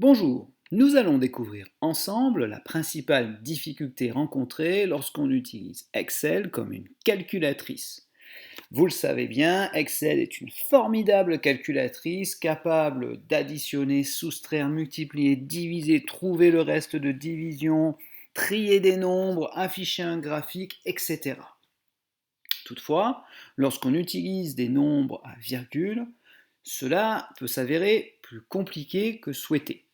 Bonjour, nous allons découvrir ensemble la principale difficulté rencontrée lorsqu'on utilise Excel comme une calculatrice. Vous le savez bien, Excel est une formidable calculatrice capable d'additionner, soustraire, multiplier, diviser, trouver le reste de division, trier des nombres, afficher un graphique, etc. Toutefois, lorsqu'on utilise des nombres à virgule, cela peut s'avérer plus compliqué que souhaité.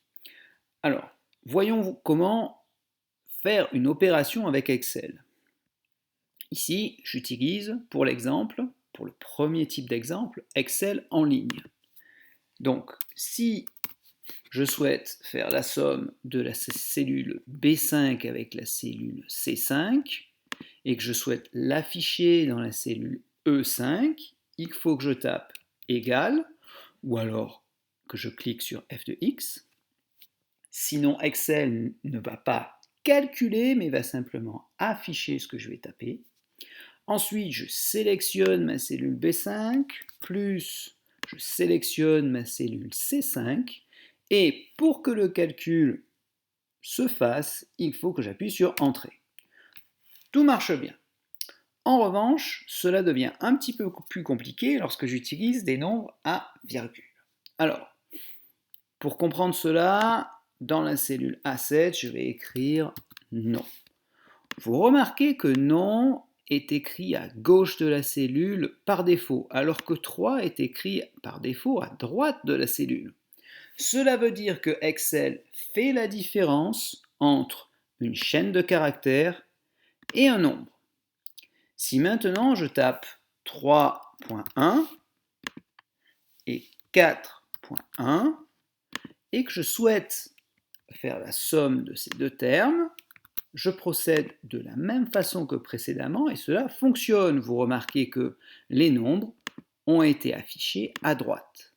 Alors, voyons comment faire une opération avec Excel. Ici, j'utilise pour l'exemple, pour le premier type d'exemple, Excel en ligne. Donc, si je souhaite faire la somme de la cellule B5 avec la cellule C5 et que je souhaite l'afficher dans la cellule E5, il faut que je tape égal ou alors que je clique sur F de X. Sinon, Excel ne va pas calculer, mais va simplement afficher ce que je vais taper. Ensuite, je sélectionne ma cellule B5, plus je sélectionne ma cellule C5. Et pour que le calcul se fasse, il faut que j'appuie sur Entrée. Tout marche bien. En revanche, cela devient un petit peu plus compliqué lorsque j'utilise des nombres à virgule. Alors, pour comprendre cela, dans la cellule A7, je vais écrire non. Vous remarquez que non est écrit à gauche de la cellule par défaut, alors que 3 est écrit par défaut à droite de la cellule. Cela veut dire que Excel fait la différence entre une chaîne de caractères et un nombre. Si maintenant je tape 3.1 et 4.1 et que je souhaite faire la somme de ces deux termes, je procède de la même façon que précédemment et cela fonctionne. Vous remarquez que les nombres ont été affichés à droite.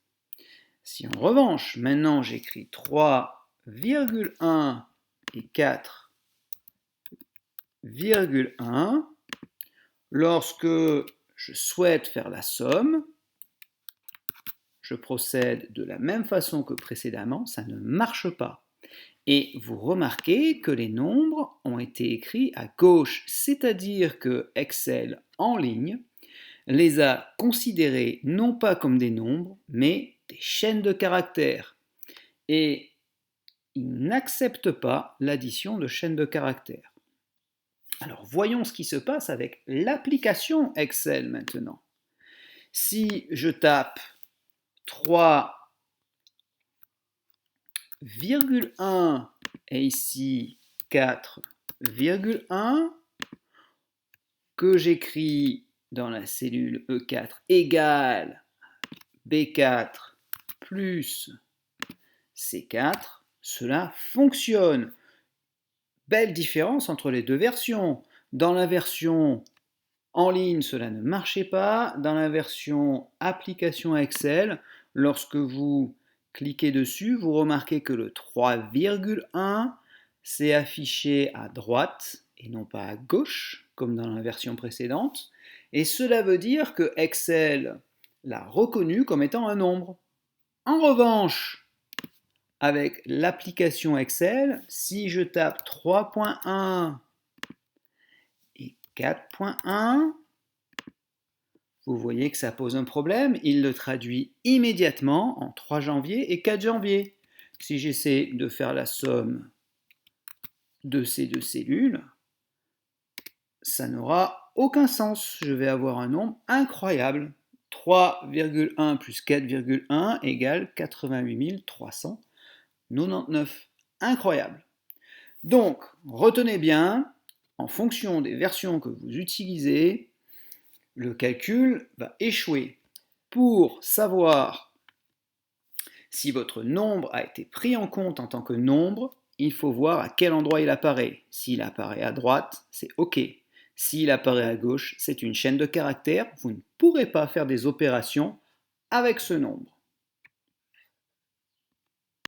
Si en revanche, maintenant j'écris 3,1 et 4,1, lorsque je souhaite faire la somme, je procède de la même façon que précédemment, ça ne marche pas. Et vous remarquez que les nombres ont été écrits à gauche, c'est-à-dire que Excel en ligne les a considérés non pas comme des nombres, mais des chaînes de caractères. Et il n'accepte pas l'addition de chaînes de caractères. Alors voyons ce qui se passe avec l'application Excel maintenant. Si je tape 3,1 et ici 4,1 que j'écris dans la cellule E4 égale B4 plus C4, cela fonctionne. Belle différence entre les deux versions. Dans la version en ligne, cela ne marchait pas. Dans la version application Excel, lorsque vous cliquez dessus, vous remarquez que le 3,1 s'est affiché à droite et non pas à gauche, comme dans la version précédente. Et cela veut dire que Excel l'a reconnu comme étant un nombre. En revanche, avec l'application Excel, si je tape 3.1 et 4.1, vous voyez que ça pose un problème. Il le traduit immédiatement en 3 janvier et 4 janvier. Si j'essaie de faire la somme de ces deux cellules, ça n'aura aucun sens. Je vais avoir un nombre incroyable. 3,1 plus 4,1 égale 88 399. Incroyable. Donc, retenez bien, en fonction des versions que vous utilisez, le calcul va échouer. Pour savoir si votre nombre a été pris en compte en tant que nombre, il faut voir à quel endroit il apparaît. S'il apparaît à droite, c'est OK. S'il apparaît à gauche, c'est une chaîne de caractères. Vous ne pourrez pas faire des opérations avec ce nombre.